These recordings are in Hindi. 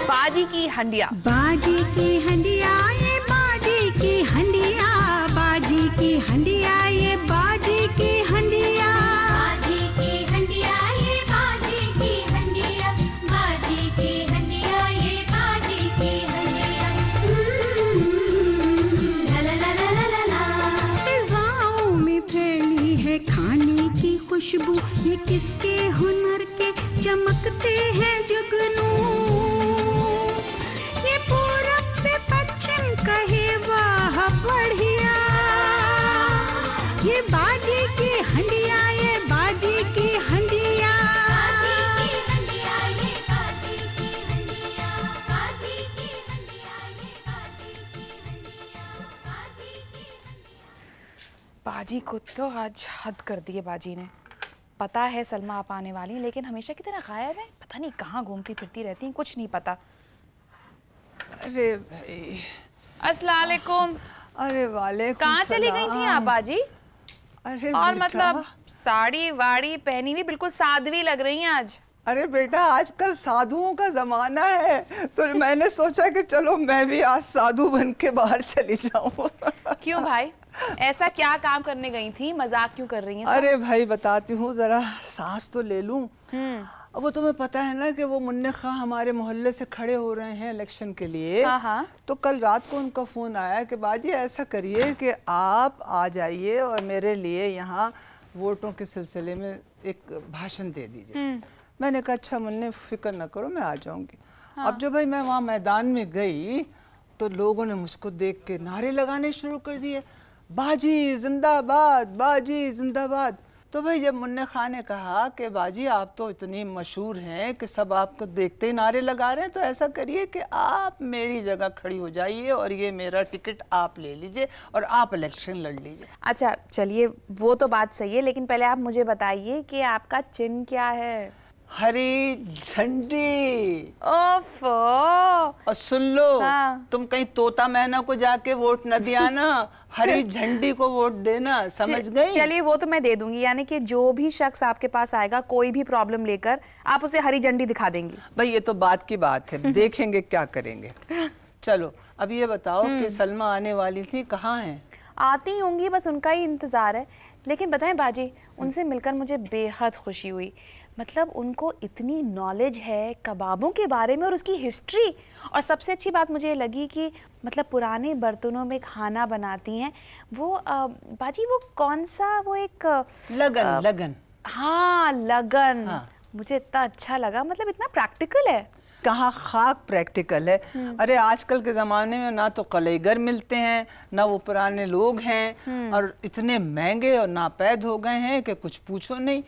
बाजी की हंडिया, बाजी की हंडिया, ये बाजी की हंडिया, बाजी की हंडिया, ये बाजी की हंडिया, बाजी की हंडिया, ये बाजी की हंडिया, बाजी की हंडिया, ये बाजी की हंडिया। ला ला ला ला ला ला। फिजाओं में फैली है खाने की खुशबू, ये किसके हुनर के चमकते हैं जुगनू। ये पूरब से पश्चिम कहे वाह बढ़िया, ये बाजी की हंडिया, ये बाजी की हंडिया, बाजी की हंडिया, ये बाजी की हंडिया, बाजी की हंडिया, ये बाजी की हंडिया, बाजी की हंडिया। बाजी को तो आज हद कर दी है बाजी ने। पता है सलमा आप आने वाली हैं, लेकिन हमेशा की तरह गायब है, पता नहीं कहाँ घूमती फिरती रहती हैं, कुछ नहीं पता। अरे भाई, अस्सलाम वालेकुम। अरे वालेकुम कहाँ चली गई थी आप बाजी? अरे और बेटा, मतलब साड़ी वाड़ी पहनी हुई बिल्कुल साध्वी लग रही हैं आज। अरे बेटा आजकल साधुओं का जमाना है, तो मैंने सोचा कि चलो मैं भी आज साधु बन के बाहर चली जाऊं। क्यों भाई, ऐसा क्या काम करने गई थी? मजाक क्यों कर रही हैं? अरे भाई बताती हूँ, जरा सांस तो ले लूं। अब वो तुम्हें पता है ना कि वो मुन्ने खां हमारे मोहल्ले से खड़े हो रहे हैं इलेक्शन के लिए। हाँ हाँ। तो कल रात को उनका फोन आया कि बाजी ऐसा करिए कि आप आ जाइए और मेरे लिए यहाँ वोटों के सिलसिले में एक भाषण दे दीजिए। मैंने कहा अच्छा मुन्ने फिक्र न करो, मैं आ जाऊंगी। हाँ। अब जब भाई मैं वहाँ मैदान में गई तो लोगों ने मुझको देख के नारे लगाने शुरू कर दिए, बाजी जिंदाबाद, बाजी जिंदाबाद। तो भाई जब मुन्ने खां ने कहा कि बाजी आप तो इतनी मशहूर हैं कि सब आपको देखते ही नारे लगा रहे हैं, तो ऐसा करिए कि आप मेरी जगह खड़ी हो जाइए और ये मेरा टिकट आप ले लीजिए और आप इलेक्शन लड़ लीजिए। अच्छा चलिए, वो तो बात सही है, लेकिन पहले आप मुझे बताइए कि आपका चिन्ह क्या है? हरी झंडी। ओफो। और सुन लो, हाँ। तुम कहीं तोता मैना को जाके वोट न दिया ना, हरी झंडी को वोट देना, समझ गई? चलिए वो तो मैं दे दूंगी, यानी कि जो भी शख्स आपके पास आएगा कोई भी प्रॉब्लम लेकर, आप उसे हरी झंडी दिखा देंगी। भाई ये तो बात की बात है, देखेंगे क्या करेंगे। चलो अब ये बताओ कि सलमा आने वाली थी, कहाँ है? आती होंगी, बस उनका ही इंतज़ार है। लेकिन बताएं बाजी, उनसे मिलकर मुझे बेहद खुशी हुई। मतलब उनको इतनी नॉलेज है कबाबों के बारे में और उसकी हिस्ट्री, और सबसे अच्छी बात मुझे लगी कि मतलब पुराने बर्तनों में खाना बनाती हैं। वो बाजी वो कौन सा, वो एक लगन। लगन। हाँ लगन। हाँ। मुझे इतना अच्छा लगा, मतलब इतना प्रैक्टिकल है। कहाँ खाक प्रैक्टिकल है। अरे आजकल के ज़माने में ना तो कलेगर मिलते हैं, ना वो पुराने लोग हैं, और इतने महंगे और नापैद हो गए हैं कि कुछ पूछो नहीं।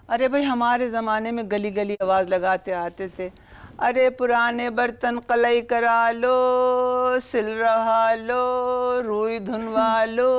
अरे भाई हमारे ज़माने में गली गली आवाज़ लगाते आते थे, अरे पुराने बर्तन कलई करा लो, सिल रहा लो, रुई धुनवा लो।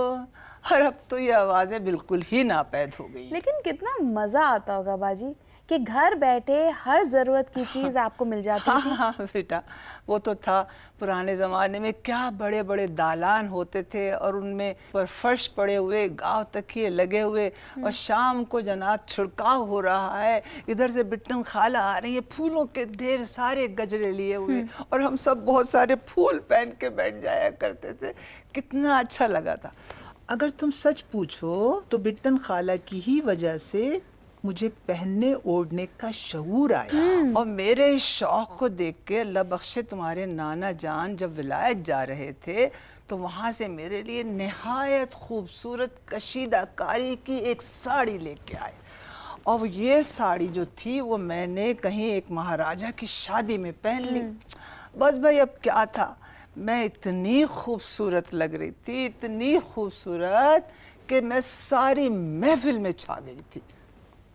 और अब तो ये आवाज़ें बिल्कुल ही नापैद हो गई। लेकिन कितना मज़ा आता होगा बाजी कि घर बैठे हर ज़रूरत की चीज़ आपको मिल जाती थी। हाँ बेटा, वो तो था। पुराने ज़माने में क्या बड़े बड़े दालान होते थे और उनमें पर फर्श पड़े हुए, गांव तकिए लगे हुए, और शाम को जनाब छिड़काव हो रहा है, इधर से बिट्टन खाला आ रही है फूलों के ढेर सारे गजरे लिए हुए, और हम सब बहुत सारे फूल पहन के बैठ जाया करते थे। कितना अच्छा लगा था। अगर तुम सच पूछो तो बिट्टन खाला की ही वजह से मुझे पहनने ओढ़ने का शऊर आया, और मेरे इस शौक को देख के अल्लाह बख्शे तुम्हारे नाना जान जब विलायत जा रहे थे तो वहाँ से मेरे लिए निहायत खूबसूरत कशीदाकारी की एक साड़ी लेके आए। और ये साड़ी जो थी वो मैंने कहीं एक महाराजा की शादी में पहन ली। बस भाई अब क्या था, मैं इतनी खूबसूरत लग रही थी, इतनी खूबसूरत कि मैं सारी महफिल में छा गई थी।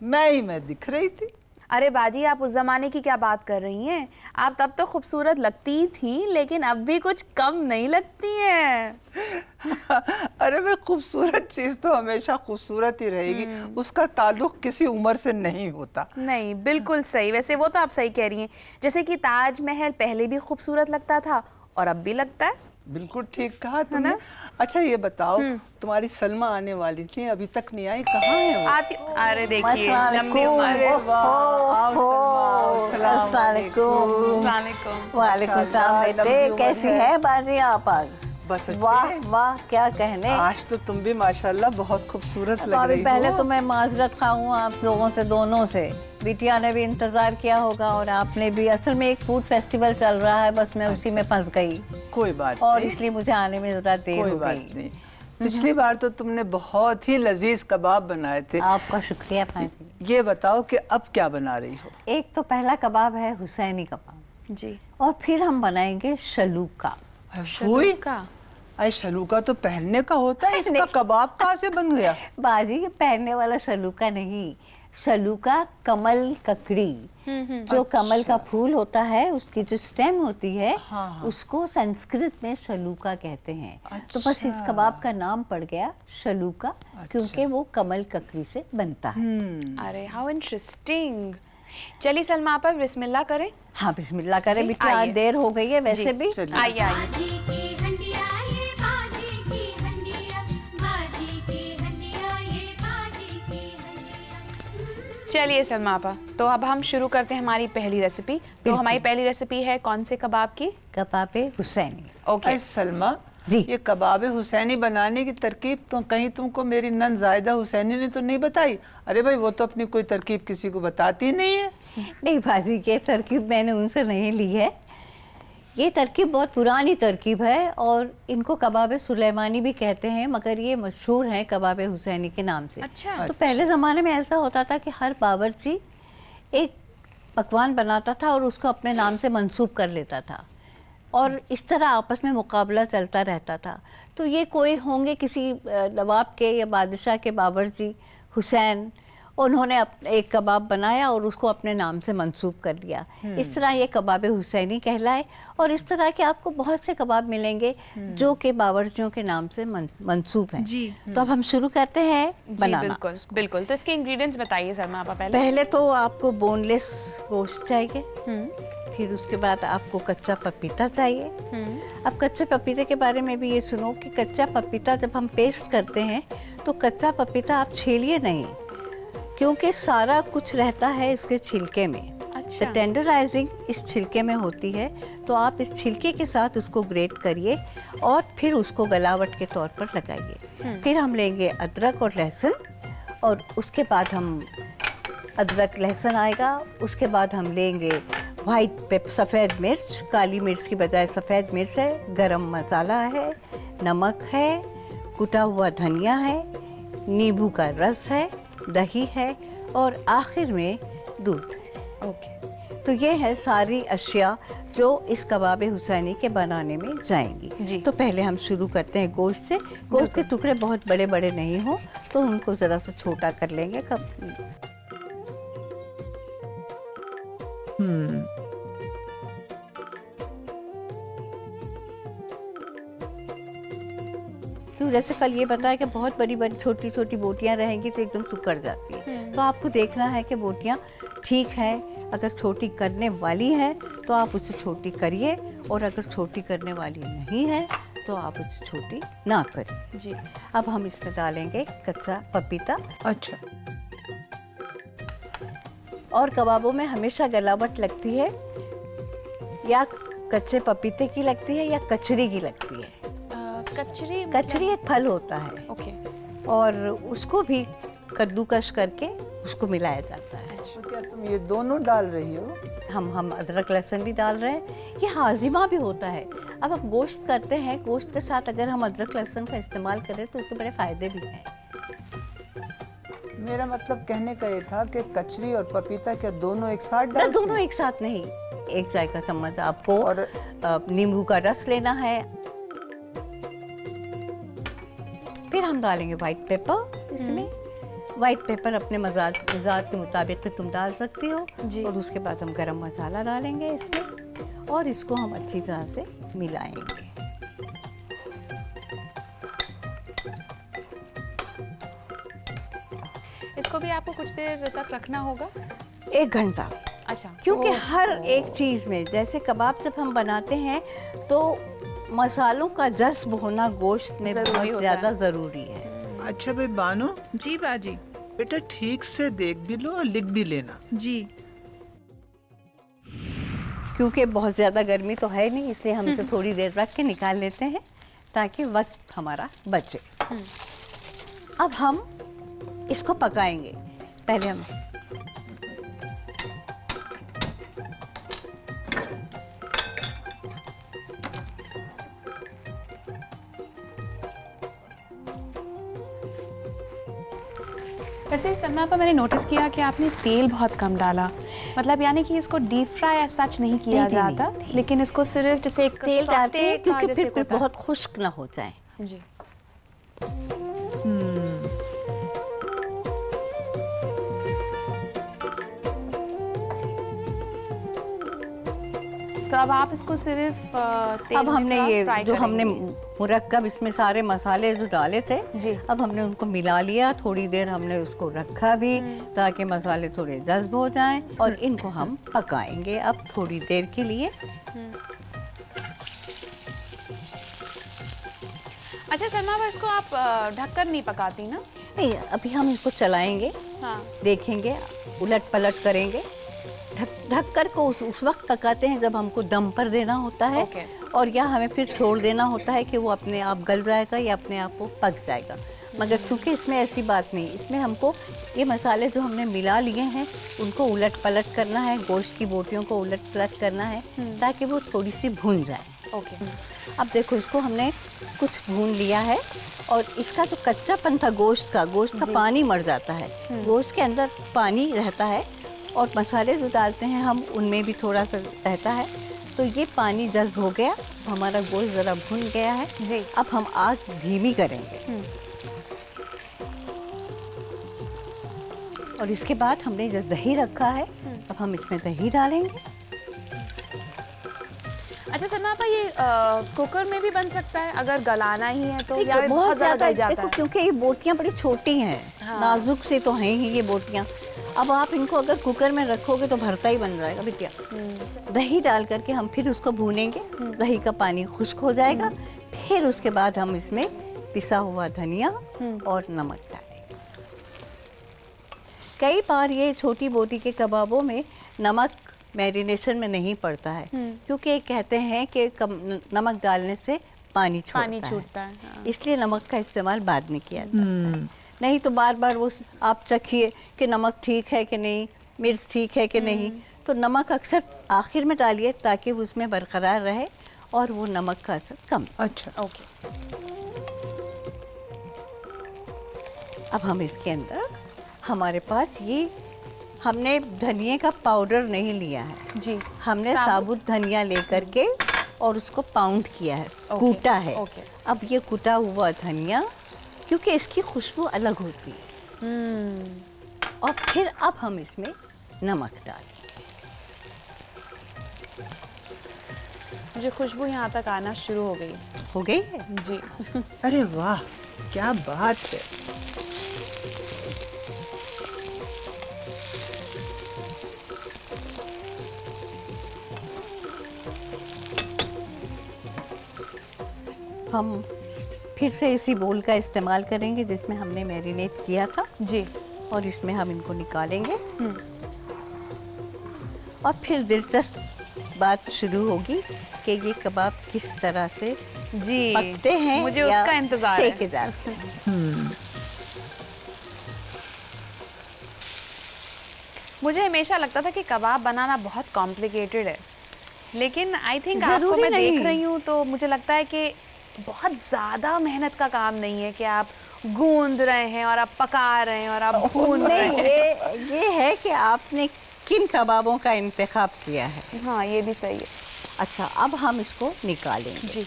मैं दिख रही थी। अरे बाजी आप उस जमाने की क्या बात कर रही हैं? आप तब तो खूबसूरत लगती थी, लेकिन अब भी कुछ कम नहीं लगती हैं। अरे भाई खूबसूरत चीज तो हमेशा खूबसूरत ही रहेगी, उसका ताल्लुक किसी उम्र से नहीं होता। नहीं बिल्कुल सही, वैसे वो तो आप सही कह रही हैं। जैसे कि ताजमहल पहले भी खूबसूरत लगता था और अब भी लगता है। बिल्कुल ठीक कहा तुमने। अच्छा ये बताओ, तुम्हारी सलमा आने वाली थी, अभी तक नहीं आई, कहाँ है वो? आती, अरे देखिए अस्सलाम लंबी वालेकुम। उम्र। अरे वाह, आओ सलमा, आओ, सलाम अस्सलाम वालेकुम। अस्सलाम वालेकुम। वालेकुम सलाम माशाल्लाह, बेटे, लंबी उम्र कैसी है। है बाजी आप आज? बस अच्छे वाह हैं। वाह, क्या कहने। आज तो तुम भी माशाल्लाह बहुत खूबसूरत लग भाभी रही पहले हो। तो मैं माजरत खा हूँ आप लोगों से, दोनों से। बिटिया ने भी इंतजार किया होगा और आपने भी। असल में एक फूड फेस्टिवल चल रहा है, बस मैं उसी में फंस गई कोई बात और नहीं, इसलिए मुझे आने में जरा देर कोई हो बात गई। नहीं। पिछली बार तो तुमने बहुत ही लजीज कबाब बनाए थे। आपका शुक्रिया भाभी। ये बताओ कि अब क्या बना रही हो? एक तो पहला कबाब है हुसैनी कबाब, जी। और फिर हम बनाएंगे शलूका। हुई का अरे शलूका तो पहनने का होता है, इसका नहीं। कबाब कहाँ से बन गया? बाजी, ये पहनने वाला शलूका नहीं, शलूका कमल ककड़ी। जो कमल का फूल होता है, उसकी जो स्टेम होती है, हाँ, हाँ। उसको संस्कृत में शलूका कहते हैं। तो बस इस अच्छा। कबाब का नाम पड़ गया शलूका, क्योंकि वो कमल ककड़ी से बनता है। अरे हाउ इंटरेस्टिंग। चलिए सलमा आपा बिस्मिल्लाह करें। हाँ बिस्मिल्लाह करें जी, बिटिया, आज आइए। देर हो गई है वैसे जी, भी। चलिए। आइए आइए। बाजी की हंडिया ये बाजी की हंडिया, बाजी की हंडिया ये बाजी की हंडिया। चलिए सलमा आपा, तो अब हम शुरू करते हैं हमारी पहली रेसिपी। तो हमारी पहली रेसिपी है कौन से कबाब की? कबाब हुसैनी। ओके। अरे सलमा जी। ये कबाब हुसैनी बनाने की तरकीब तो कहीं तुमको मेरी नंद जायदा हुसैनी ने तो नहीं बताई? अरे भाई वो तो अपनी कोई तरकीब किसी को बताती नहीं है। नहीं बाजी, ये तरकीब मैंने उनसे नहीं ली है। ये तरकीब बहुत पुरानी तरकीब है और इनको कबाब सुलेमानी भी कहते हैं, मगर ये मशहूर है कबाब हुसैनी के नाम से। अच्छा। तो पहले ज़माने में ऐसा होता था कि हर बावर्ची एक पकवान बनाता था और उसको अपने नाम से मंसूब कर लेता था, और इस तरह आपस में मुकाबला चलता रहता था। तो ये कोई होंगे किसी नवाब के या बादशाह के बावर्ची हुसैन, उन्होंने एक कबाब बनाया और उसको अपने नाम से मंसूब कर दिया। इस तरह ये कबाब हुसैनी कहलाए। और इस तरह के आपको बहुत से कबाब मिलेंगे जो कि बावर्चियों के नाम से मंसूब हैं। जी। तो अब हम शुरू करते हैं जी बनाना। बिल्कुल बिल्कुल। तो इसके इंग्रेडिएंट्स बताइए सलमा आपा पहले। पहले तो आपको बोनलेस गोश्त चाहिए, फिर उसके बाद आपको कच्चा पपीता चाहिए। अब कच्चे पपीते के बारे में भी ये सुनो कि कच्चा पपीता जब हम पेस्ट करते हैं तो कच्चा पपीता आप छीलिए नहीं, क्योंकि सारा कुछ रहता है इसके छिलके में। अच्छा। तो टेंडराइजिंग इस छिलके में होती है, तो आप इस छिलके के साथ उसको ग्रेट करिए और फिर उसको गलावट के तौर पर लगाइए। फिर हम लेंगे अदरक और लहसुन, और उसके बाद हम अदरक लहसुन आएगा। उसके बाद हम लेंगे सफ़ेद मिर्च, काली मिर्च की बजाय सफ़ेद मिर्च है, गरम मसाला है, नमक है, कुटा हुआ धनिया है, नींबू का रस है, दही है और आखिर में दूध। ओके। तो ये है सारी अशिया जो इस कबाब हुसैनी के बनाने में जाएंगी। जी। तो पहले हम शुरू करते हैं गोश्त से। गोश्त के टुकड़े बहुत बड़े बड़े नहीं हो तो उनको ज़रा सा छोटा कर लेंगे। क्यों, जैसे कल ये बताया कि बहुत बड़ी बड़ी छोटी छोटी बोटियां रहेंगी तो एकदम सुकड़ जाती है। तो आपको देखना है कि बोटियां ठीक है, अगर छोटी करने वाली है तो आप उसे छोटी करिए, और अगर छोटी करने वाली नहीं है तो आप उसे छोटी ना करिए। जी। अब हम इसमें डालेंगे कच्चा पपीता। अच्छा। और कबाबों में हमेशा गलावट लगती है या कच्चे पपीते की लगती है या कचरी की लगती है। कचरी कचरी एक फल होता है ओके। और उसको भी कद्दूकश करके उसको मिलाया जाता है। तो क्या तुम ये दोनों डाल रही हो? हम अदरक लहसुन भी डाल रहे हैं। ये हाजिमा भी होता है। अब आप गोश्त करते हैं, गोश्त के साथ अगर हम अदरक लहसुन का इस्तेमाल करें तो उसके बड़े फ़ायदे भी हैं। मेरा मतलब कहने का ये था कि कचरी और पपीता क्या दोनों एक साथ ना, डालते दोनों हैं? एक साथ नहीं। एक चाय का चम्मच आपको और नींबू का रस लेना है। फिर हम डालेंगे वाइट पेपर इसमें। वाइट पेपर अपने मिजाज के मुताबिक पे तुम डाल सकती हो। जी। और उसके बाद हम गरम मसाला डालेंगे इसमें और इसको हम अच्छी तरह से मिलाएंगे। इसको भी आपको कुछ देर तक रखना होगा? 1 घंटा। अच्छा। क्योंकि हर एक चीज़ में, जैसे कबाब जब हम बनाते हैं तो मसालों का जज्ब होना गोश्त में जरूरी बहुत होता ज़्यादा ज़रूरी है। अच्छा भाई बानो, जी बाजी। बेटा ठीक से देख भी लो और लिख भी लेना। जी। क्योंकि बहुत ज़्यादा गर्मी तो है नहीं, इसलिए हम इसे थोड़ी देर रख के निकाल लेते हैं ताकि वक्त हमारा बचे। अब हम इसको पकाएंगे। पहले हम वैसे इस समय पर मैंने नोटिस किया कि आपने तेल बहुत कम डाला, मतलब यानी कि इसको डीप फ्राई एज सच नहीं किया नहीं, नहीं, जाता, लेकिन इसको सिर्फ जैसे एक तेल डालते सौते हैं का क्योंकि जैसे फिर होता है। बहुत खुश्क ना हो जाए। जी। तो अब आप इसको सिर्फ तेल अब में हमने थोड़ा ये फ्राई जो हमने करेंगे। मुरक्कब इसमें सारे मसाले जो डाले थे, जी। अब हमने उनको मिला लिया। थोड़ी देर हमने उसको रखा भी ताकि मसाले थोड़े जज्ब हो जाएं और इनको हम पकाएंगे अब थोड़ी देर के लिए। अच्छा सलमा, अब इसको आप ढककर नहीं पकाती ना? नहीं, अभी हम इसको चलाएंगे, हाँ। देखेंगे, उलट पलट करेंगे। ढक कर को उस वक्त पकाते हैं जब हमको दम पर देना होता है। ओके। और या हमें फिर छोड़ देना होता है कि वो अपने आप गल जाएगा या अपने आप वो पक जाएगा। मगर क्योंकि इसमें ऐसी बात नहीं, इसमें हमको ये मसाले जो हमने मिला लिए हैं उनको उलट पलट करना है, गोश्त की बोटियों को उलट पलट करना है ताकि वो थोड़ी सी भून जाए। ओके। अब देखो, इसको हमने कुछ भून लिया है और इसका जो कच्चापन था गोश्त का पानी मर जाता है। गोश्त के अंदर पानी रहता है और मसाले जो डालते हैं हम उनमें भी थोड़ा सा रहता है, तो ये पानी जज्ब हो गया, हमारा गोश्त ज़रा भुन गया है। जी। अब हम आग धीमी करेंगे और इसके बाद हमने जो दही रखा है अब हम इसमें दही डालेंगे। अच्छा सलमा आपा, ये कुकर में भी बन सकता है अगर गलाना ही है तो, देखो, या बहुत ज़्यादा गल जाता देखो, है? क्योंकि ये बोटियां बड़ी छोटी हैं, हाँ। नाजुक से तो हैं ही ये बोटियां। अब आप इनको अगर कुकर में रखोगे तो भरता ही बन जाएगा बिटिया। दही डाल करके हम फिर उसको भूनेंगे, दही का पानी खुश्क हो जाएगा, फिर उसके बाद हम इसमें पिसा हुआ धनिया और नमक डालेंगे। कई बार ये छोटी बोटी के कबाबों में नमक मैरिनेशन में नहीं पड़ता है क्योंकि ये कहते हैं कि नमक डालने से पानी छूटता है, हाँ। इसलिए नमक का इस्तेमाल बाद में किया जाता है। नहीं तो बार बार वो आप चखिए कि नमक ठीक है कि नहीं, मिर्च ठीक है कि नहीं, तो नमक अक्सर आखिर में डालिए ताकि वो उसमें बरकरार रहे और वो नमक का असर कम। अच्छा, ओके। अब हम इसके अंदर, हमारे पास ये, हमने धनिए का पाउडर नहीं लिया है जी। हमने साबुत धनिया लेकर के और उसको पाउंड किया है, कूटा है। ओके। अब ये कूटा हुआ धनिया, क्योंकि इसकी खुशबू अलग होती है, और फिर अब हम इसमें नमक डालें। मुझे खुशबू यहाँ तक आना शुरू हो गई। हो गई है? जी। अरे वाह क्या बात है। हम फिर से इसी बोल का इस्तेमाल करेंगे जिसमें हमने मैरिनेट किया था, जी। और इसमें हम इनको निकालेंगे। और फिर दिलचस्प बात शुरू होगी कि ये कबाब किस तरह से जी पकते हैं, मुझे या उसका इंतजार है। सेके जाते हैं। मुझे हमेशा लगता था कि कबाब बनाना बहुत कॉम्प्लिकेटेड है, लेकिन आई थिंक आपको जरूरी मैं देख नहीं। रही हूँ तो मुझे लगता है कि बहुत ज़्यादा मेहनत का काम नहीं है कि आप गूंद रहे हैं और आप पका रहे हैं और आप भून रहे नहीं, हैं। ये है कि आपने किन कबाबों का इंतखाब किया है। हाँ, ये भी सही है। अच्छा, अब हम इसको निकालेंगे। जी।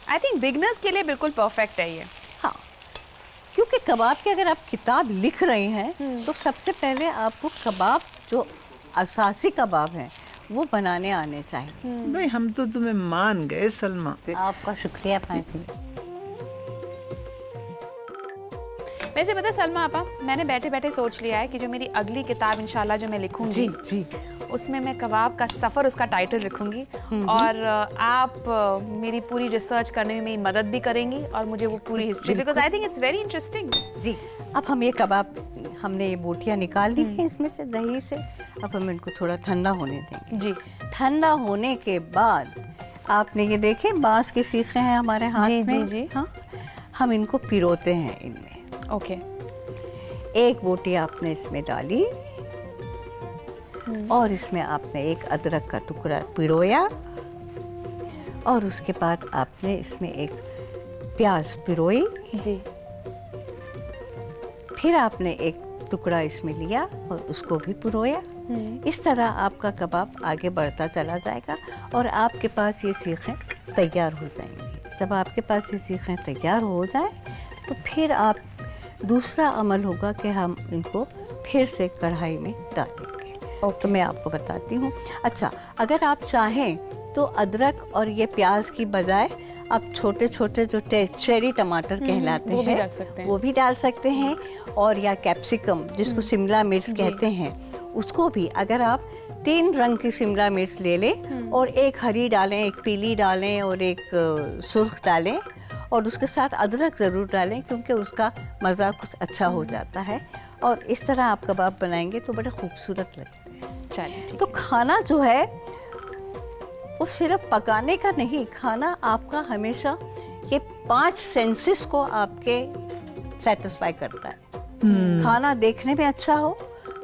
आई थिंक बिगनर्स के लिए बिल्कुल परफेक्ट है ये। हाँ, क्योंकि कबाब की अगर आप किताब लिख रहे हैं तो सबसे पहले आपको कबाब जो असासी कबाब हैं वो बनाने आने चाहिए। भाई हम तो तुम्हें मान गए सलमा। आपका शुक्रिया पाती। वैसे पता है सलमा आपा, मैंने बैठे बैठे सोच लिया है कि जो मेरी अगली किताब इंशाल्लाह जो मैं लिखूंगी जी उसमें मैं कबाब का सफ़र उसका टाइटल रखूंगी और आप मेरी पूरी रिसर्च करने में मेरी मदद भी करेंगी और मुझे वो पूरी history, because I think it's very interesting. जी। अब हम ये कबाब, हमने ये बोटियाँ निकाल ली हैं इसमें से, दही से। अब हम इनको थोड़ा ठंडा होने देंगे। जी ठंडा होने के बाद आपने ये देखे बांस की सीखें हैं हमारे हाथ जी, में। जी। हाँ, हम इनको पिरोते हैं इनमें। ओके। एक बोटी आपने इसमें डाली और इसमें आपने एक अदरक का टुकड़ा पिरोया और उसके बाद आपने इसमें एक प्याज पिरोई। जी फिर आपने एक टुकड़ा इसमें लिया और उसको भी पिरोया। इस तरह आपका कबाब आगे बढ़ता चला जाएगा और आपके पास ये सीखें तैयार हो जाएंगी। जब आपके पास ये सीखें तैयार हो जाए तो फिर आप दूसरा अमल होगा कि हम इनको फिर से कढ़ाई में डालेंगे। तो मैं आपको बताती हूँ। अच्छा, अगर आप चाहें तो अदरक और ये प्याज की बजाय आप छोटे छोटे जो चेरी टमाटर कहलाते वो भी हैं डाल सकते हैं। वो भी डाल सकते हैं, और या कैप्सिकम जिसको शिमला मिर्च कहते हैं उसको भी। अगर आप 3 रंग की शिमला मिर्च ले लें और एक हरी डालें, एक पीली डालें और एक सुर्ख डालें और उसके साथ अदरक ज़रूर डालें क्योंकि उसका मज़ा कुछ अच्छा हो जाता है, और इस तरह आप कबाब बनाएंगे तो बड़े खूबसूरत लगते हैं। चलिए ठीक तो खाना जो है वो सिर्फ पकाने का नहीं, खाना आपका हमेशा ये 5 सेंसेस को आपके सेटिस्फाई करता है। खाना देखने में अच्छा हो,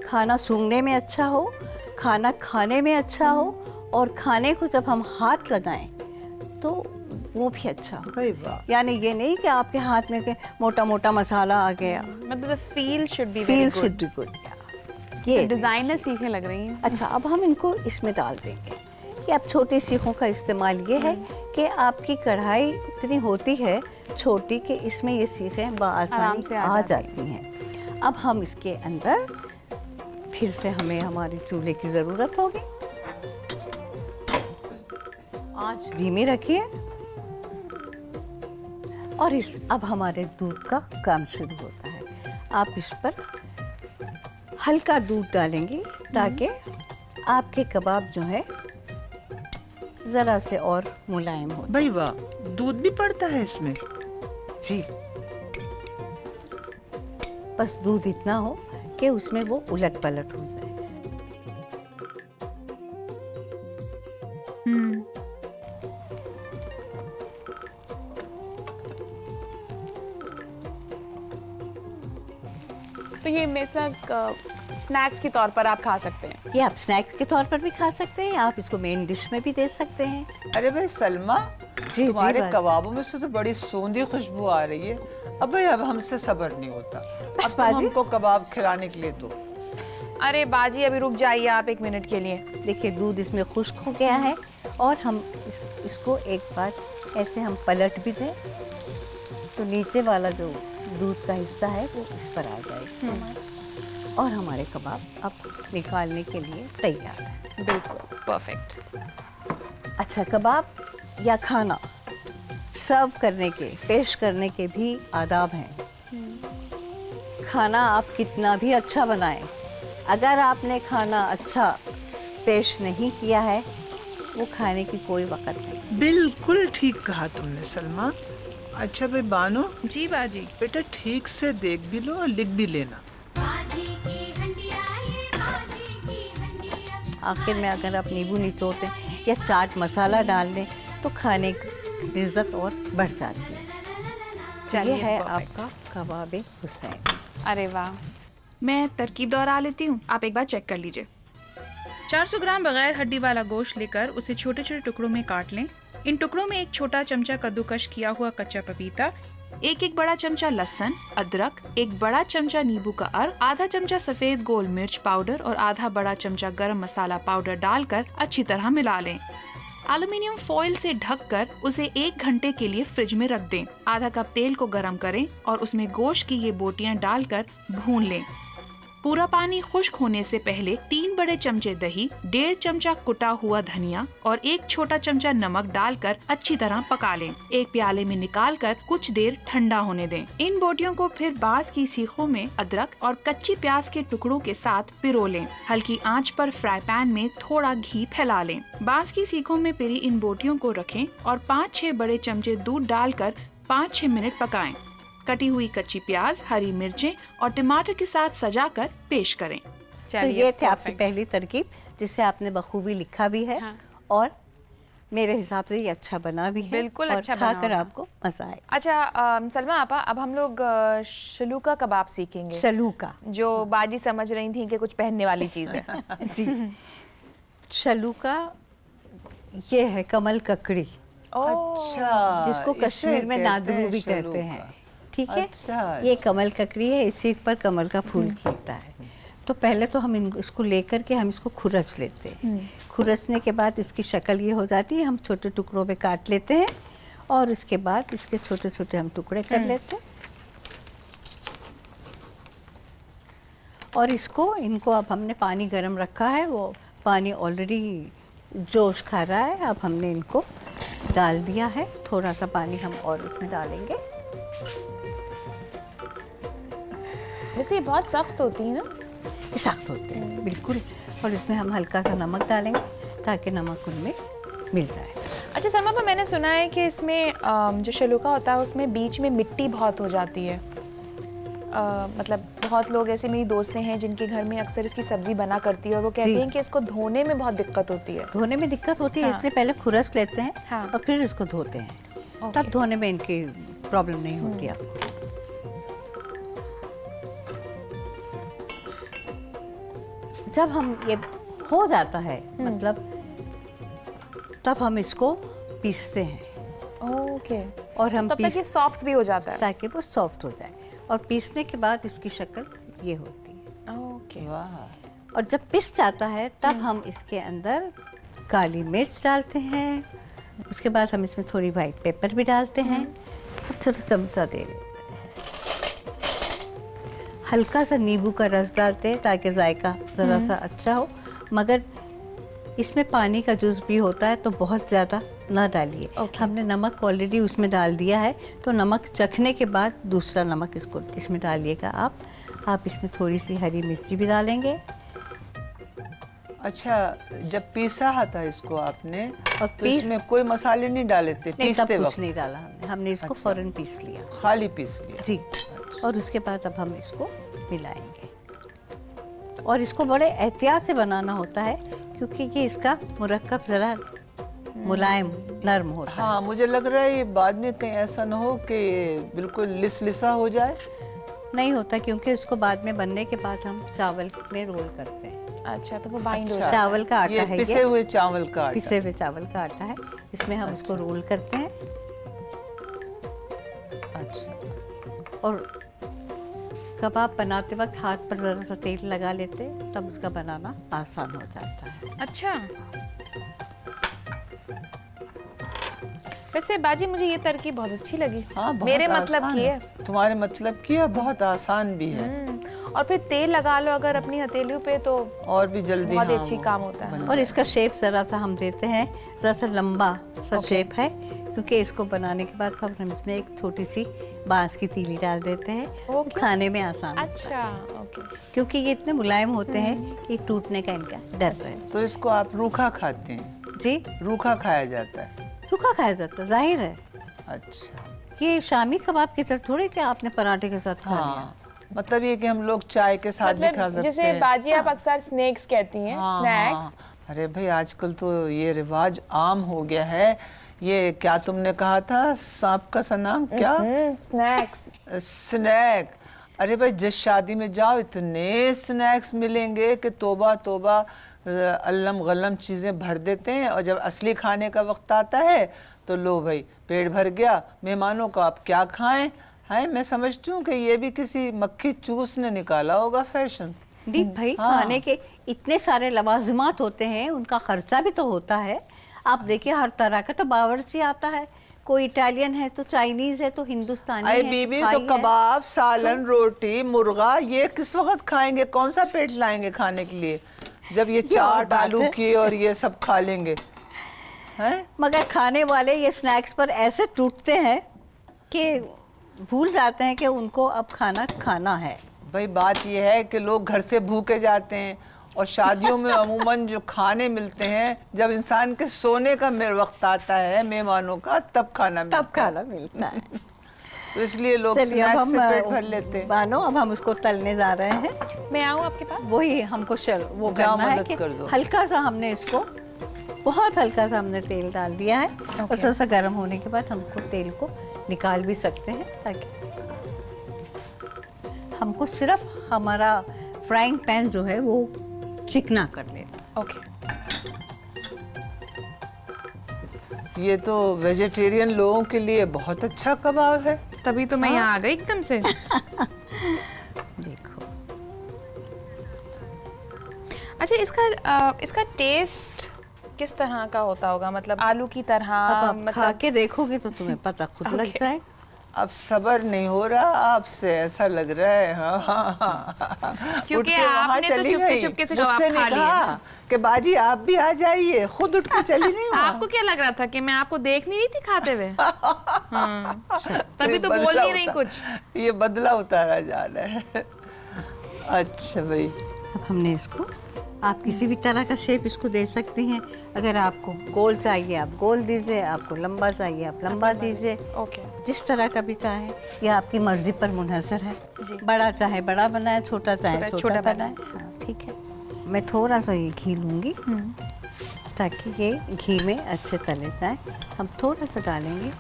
खाना सूंघने में अच्छा हो, खाना खाने में अच्छा हो, और खाने को जब हम हाथ लगाएं तो वो भी अच्छा हो। भाई वाह। यानी ये नहीं कि आपके हाथ में के मोटा मोटा मसाला आ गया। मतलब the feel should be feel very should good. Be good. ये डिजाइनर सीखने लग रही हैं। अच्छा, अब हम इनको इसमें डाल देंगे। कि अब छोटी सीखों का इस्तेमाल ये है कि आपकी कढ़ाई इतनी होती है छोटी कि इसमें ये सीखें आराम बआसानी से आ आ जाती हैं। अब हम इसके अंदर फिर से हमें हमारे चूल्हे की ज़रूरत होगी। आंच धीमी रखिए और अब हमारे दूध का काम शुरू होता है। आप इस पर हल्का दूध डालेंगे ताकि आपके कबाब जो है ज़रा से और मुलायम हो। भाई वाह, दूध भी पड़ता है इसमें? जी, बस दूध इतना हो कि उसमें वो उलट पलट हो जाए। तो ये मतलब स्नैक्स के तौर पर आप खा सकते हैं। ये आप स्नैक्स के तौर पर भी खा सकते हैं, आप इसको मेन डिश में भी दे सकते हैं। अरे भाई सलमा, जी, तुम्हारे बात। कबाबों में से तो बड़ी सूंधी खुशबू आ रही है। अब भाई अब हमसे सब्र नहीं होता, अब तुम बाजी। हमको कबाब खिलाने के लिए दो। अरे बाजी अभी रुक जाइए आप 1 मिनट के लिए। देखिए दूध इसमें खुश्क हो गया है और हम इसको एक बार ऐसे हम पलट भी दें तो नीचे वाला जो दूध का हिस्सा है वो इस पर आ जाएगा और हमारे कबाब अब निकालने के लिए तैयार है। बिल्कुल परफेक्ट। अच्छा, कबाब या खाना सर्व करने के, पेश करने के भी आदाब हैं। खाना आप कितना भी अच्छा बनाएं, अगर आपने खाना अच्छा पेश नहीं किया है वो खाने की कोई वक़्त नहीं। बिल्कुल ठीक कहा तुमने सलमा। अच्छा भाई बानो, जी बाजी। बेटा ठीक से देख भी लो और लिख भी लेना। बाजी की हंडिया ये बाजी की हंडिया। आखिर में अगर आप नींबू निचोड़ दें या चाट मसाला डाल दें तो खाने की इज्जत और बढ़ जाती है। चलिए, ये है perfect। आपका कबाब हुसैन। अरे वाह। मैं तरकीब दोहरा लेती हूँ, आप एक बार चेक कर लीजिए। 400 ग्राम बगैर हड्डी वाला गोश्त लेकर उसे छोटे छोटे टुकड़ों में काट लें। इन टुकड़ों में 1 छोटा चमचा कद्दूकश किया हुआ कच्चा पपीता, 1 बड़ा चमचा लहसुन, अदरक, 1 बड़ा चमचा नींबू का अर्क, आधा चमचा सफेद गोल मिर्च पाउडर और आधा बड़ा चमचा गरम मसाला पाउडर डालकर अच्छी तरह मिला लें। एल्युमिनियम फॉइल से ढककर उसे 1 घंटे के लिए फ्रिज में रख दें। आधा कप तेल को गरम करें और उसमें गोश्त की ये बोटियां डालकर भून लें। पूरा पानी खुश्क होने से पहले 3 बड़े चमचे दही, 1.5 चमचा कुटा हुआ धनिया और 1 छोटा चमचा नमक डालकर अच्छी तरह पका लें। एक प्याले में निकालकर कुछ देर ठंडा होने दें। इन बोटियों को फिर बांस की सीखों में अदरक और कच्ची प्याज के टुकड़ों के साथ पिरो लें। हल्की आंच पर फ्राई पैन में थोड़ा घी फैला लें। बांस की सीखों में पिरी इन बोटियों को रखें और 5-6 बड़े चमचे दूध डालकर 5-6 मिनट पकाएं। कटी हुई कच्ची प्याज, हरी मिर्चें और टमाटर के साथ सजाकर पेश करें। तो ये थे आपकी पहली तरकीब, जिसे आपने बखूबी लिखा भी है। हाँ। और मेरे हिसाब से ये अच्छा बना भी है। बिल्कुल और अच्छा बना खाकर होगा। आपको मजा आए। अच्छा सलमा आपा, अब हम लोग शलूका कबाब सीखेंगे, शलूका, जो बाजी समझ रही थी कि कुछ पहनने वाली चीज है। जी। शलूका ये है कमल ककड़ी, अच्छा, जिसको इसे कश्मीर में कहते नादरू हैं भी कहते हैं। शलूका। ठीक है। अच्छा, ये कमल ककड़ी है, इसी पर कमल का फूल खिलता है। तो पहले तो हम इसको लेकर के हम इसको खुरच लेते हैं। खुरचने के बाद इसकी शक्ल ये हो जाती है, हम छोटे टुकड़ों में काट लेते हैं और उसके बाद इसके छोटे छोटे हम टुकड़े कर लेते हैं। और इनको अब हमने पानी गर्म रखा है, वो पानी ऑलरेडी जोश खा रहा है। अब हमने इनको डाल दिया है, थोड़ा सा पानी हम और इसमें डालेंगे। वैसे ये बहुत सख्त होती है ना? ये सख्त होते हैं बिल्कुल। और इसमें हम हल्का सा नमक डालेंगे ताकि नमक उनमें मिल जाए। अच्छा सलमा पर मैंने सुना है कि इसमें जो शलूका होता है उसमें बीच में मिट्टी बहुत हो जाती है। मतलब बहुत लोग ऐसे, मेरी दोस्तें हैं जिनके घर में अक्सर इसकी सब्जी बना करती है और वो कहती जी। हैं कि इसको धोने में बहुत दिक्कत होती है। धोने में दिक्कत होती है, हाँ। इसलिए पहले खुरस लेते हैं हाँ। और फिर इसको धोते हैं। ओके। तब धोने में इनकी प्रॉब्लम नहीं होती आपको। जब हम ये हो जाता है, मतलब तब हम इसको पीसते हैं ओके। और हम तब तक ये सॉफ्ट भी हो जाता है। ताकि वो सॉफ्ट हो जाए। और पीसने के बाद इसकी शक्ल ये होती है। ओके। वाह, और जब पिस जाता है तब हम इसके अंदर काली मिर्च डालते हैं। उसके बाद हम इसमें थोड़ी वाइट पेपर भी डालते हैं। अब छोटा चमचा दे देते हैं। हल्का सा नींबू का रस डालते हैं ताकि जायका ज़रा सा अच्छा हो, मगर इसमें पानी का जूस भी होता है तो बहुत ज़्यादा ना डालिए। हमने नमक ऑलरेडी उसमें डाल दिया है, तो नमक चखने के बाद दूसरा नमक इसमें डालिएगा आप इसमें थोड़ी सी हरी मिर्ची भी डालेंगे। अच्छा, जब पीसा था इसको आपने और तो इसमें कोई मसाले नहीं डाले थे? नहीं, तब पीसते कुछ वक्त नहीं डाला हमने इसको अच्छा। फौरन पीस लिया। खाली पीस लिया? जी। और उसके बाद अब हम इसको मिलाएंगे। और इसको बड़े एहतियात से बनाना होता है क्योंकि ये इसका मुरक्कब ज़रा मुलायम नरम होता है। हाँ, मुझे लग रहा है ये बाद में कहीं ऐसा ना हो कि ये बिल्कुल लिसा हो जाए। नहीं होता, क्योंकि इसको बाद में बनने के बाद हम चावल में रोल करते हैं। अच्छा, तो वो बाइंड हो अच्छा। जाता चावल का आटा ये है, पिसे हुए चावल का आटा। पिसे हुए चावल का आटा है, इसमें हम इसको रोल करते हैं। अच्छा, और कबाब बनाते वक्त हाथ पर ज़रा सा तेल लगा लेते हैं, तब उसका बनाना आसान हो जाता है। है। अच्छा। वैसे बाजी मुझे ये तरकीब बहुत अच्छी लगी। हाँ, बहुत मेरे मतलब आसान की है। तुम्हारे मतलब की है, बहुत आसान भी है और फिर तेल लगा लो अगर अपनी हथेलियों पे तो और भी जल्दी। बहुत हाँ, अच्छी वो काम होता है। बन और इसका शेप ज़रा सा हम देते हैं, ज़रा सा लंबा सा शेप है, क्योंकि इसको बनाने के बाद हम इसमें एक छोटी सी बांस की तीली डाल देते हैं। ओके। खाने में आसान होता है, अच्छा, ओके। क्योंकि ये इतने मुलायम होते हैं कि टूटने का इनका डर है। तो इसको आप रूखा खाते हैं? जी, रूखा खाया जाता है? सूखा खाया जाता है, जाहिर है। अच्छा, ये शामी कबाब की तरह थोड़ी कि आपने पराठे के साथ खा लिया। हाँ, मतलब ये कि हम लोग चाय के साथ भी खा मतलब सकते जैसे हैं। बाजी आप अक्सर स्नैक्स कहती हैं, हाँ, स्नैक्स। हाँ। अरे भाई, आजकल तो ये रिवाज आम हो गया है। ये क्या तुमने कहा था, सांप का सा नाम क्या? स्नैक्स। स्नैक। अरे भाई, जिस शादी में जाओ इतने स्नैक्स मिलेंगे कि तौबा तौबा, अल्लम गल्लम चीज़ें भर देते हैं, और जब असली खाने का वक्त आता है तो लो भाई, पेट भर गया, मेहमानों को आप क्या खाएं। है, मैं समझती हूँ कि ये भी किसी मक्खी चूस ने निकाला होगा फैशन। दीप भाई, हाँ। खाने के इतने सारे लवाजमात होते हैं, उनका खर्चा भी तो होता है। आप देखिए, हर तरह का तो बावर्ची आता है, कोई इटालियन है तो चाइनीज है तो हिंदुस्तानी अरे है, बीबी थाई तो है। कबाब, सालन, रोटी, मुर्गा ये किस वक्त खाएंगे? कौन सा पेट लाएंगे खाने के लिए जब ये ये और चाट बात आलू है। की और ये सब खा लेंगे हैं? मगर खाने वाले ये स्नैक्स पर ऐसे टूटते हैं कि भूल जाते हैं कि उनको अब खाना खाना है। भाई बात ये है कि लोग घर से भूखे जाते हैं और शादियों में अमूमन जो खाने मिलते हैं जब इंसान के सोने का वक्त आता है मेहमानों का तब खाना मिलता तब खाना मिलता है। है। तो इसलिए लोग चलिए अब स्नैक्स हम से पेट भर लेते हैं। बानो अब हम उसको तलने जा रहे हैं। मैं आऊँ आपके पास? वही हमको वो जाओ, करना है मदद कि कर दो। हल्का सा हमने इसको बहुत हल्का सा हमने तेल डाल दिया है और थोड़ा सा गर्म होने के बाद हमको तेल को निकाल भी सकते हैं ताकि हमको सिर्फ हमारा फ्राइंग पैन जो है वो चिकना कर ले। ओके। ये तो वेजिटेरियन लोगों के लिए बहुत अच्छा कबाब है। तभी तो मैं यहाँ आ गई एकदम से। देखो अच्छा, इसका टेस्ट किस तरह का होता होगा? मतलब आलू की तरह? अब आप खा मतलब के देखोगे तो तुम्हें पता खुद लग Okay. जाए। अब सबर नहीं हो रहा आपसे, ऐसा लग रहा है। हाँ। क्योंकि उठ के वहाँ आपने तो चली चुपके गई। चुपके से मुझसे कबाब खा नहीं लिए कहा ना। कि बाजी आप भी आ जाइए, खुद उठ के चली नहीं वहाँ। आपको क्या लग रहा था कि मैं आपको देख नहीं रही थी खाते हुए? हाँ। तभी ये तो बोल बदला नहीं रही उतार- कुछ। ये बदला उतारा जा रहा है। अच्छा भाई, अब हमने इसको, आप किसी भी तरह का शेप इसको दे सकती हैं। अगर आपको गोल चाहिए आप गोल दीजिए, आपको लंबा चाहिए आप लंबा दीजिए, ओके। जिस तरह का भी चाहे। ये आपकी मर्जी पर मुनहसर है। जी। बड़ा चाहे बड़ा बनाए, छोटा चाहे छोटा छोटा बनाए। बनाए। हाँ ठीक है। मैं थोड़ा सा ये घी लूँगी ताकि ये घी में अच्छे तले जाए। हम थोड़ा सा डालेंगे।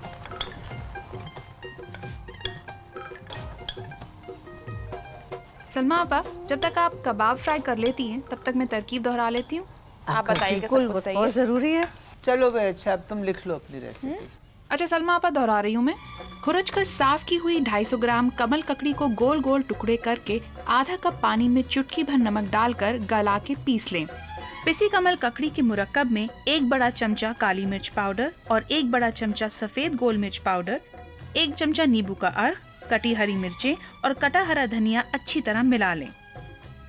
सलमा आपा, जब तक आप कबाब फ्राई कर लेती हैं तब तक मैं तरकीब दोहरा लेती हूँ। आप आपका बताइए कि बिल्कुल सब कुछ वो सही बहुत है? ज़रूरी है। चलो भाई, अच्छा अब तुम लिख लो अपनी रेसिपी। अच्छा सलमा आपा, दोहरा रही हूँ मैं। खुरच कर साफ की हुई 250 ग्राम कमल ककड़ी को गोल गोल टुकड़े करके आधा कप पानी में चुटकी भर नमक डालकर गला के पीस लें। पिसी कमल ककड़ी के मुरक्कब में 1 बड़ा चमचा काली मिर्च पाउडर और 1 बड़ा चमचा सफेद गोल मिर्च पाउडर, 1 चमचा नींबू का अर्क, कटी हरी मिर्चें और कटा हरा धनिया अच्छी तरह मिला लें।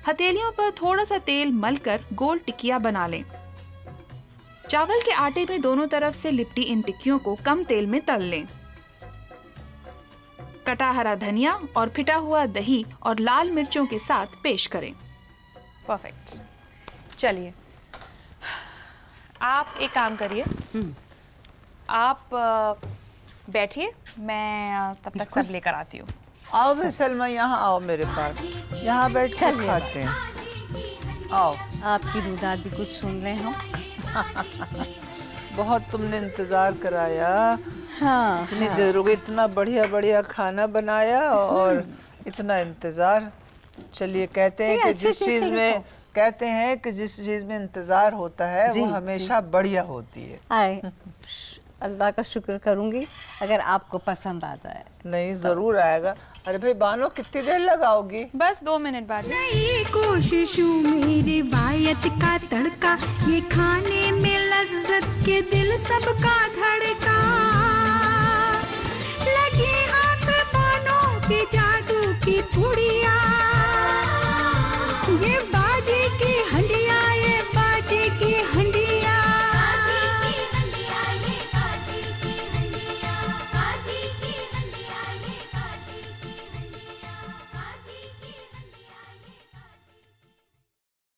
हथेलियों पर थोड़ा सा तेल मलकर गोल टिकिया बना लें। चावल के आटे में दोनों तरफ से लिपटी इन टिक्कियों को कम तेल में तल लें। कटा हरा धनिया और फिटा हुआ दही और लाल मिर्चों के साथ पेश करें। परफेक्ट। चलिए, आप एक काम करिए, आप बैठिए, मैं तब तक सब लेकर आती हूँ। आओ भाई सलमा, यहाँ आओ मेरे पास, यहाँ बैठ के चलिए। खाते हैं। आओ। आपकी रुदात भी कुछ सुन लें हम। बहुत तुमने इंतजार कराया, हाँ इतनी देर हो गई, इतना बढ़िया बढ़िया खाना बनाया और इतना इंतजार। चलिए, कहते हैं नहीं, कि अच्छे जिस से चीज करो में कहते हैं कि जिस चीज में इंतजार होता है जी, वो हमेशा बढ़िया होती है। आए, अल्लाह का शुक्र करूंगी अगर आपको पसंद आ जाए। नहीं, जरूर आएगा। अरे भाई बानो, कितनी देर लगाओगी? बस 2 मिनट बाजी। नई कोशिशों में रिवायत का तड़का, ये खाने में लज्जत के दिल सबका धड़का।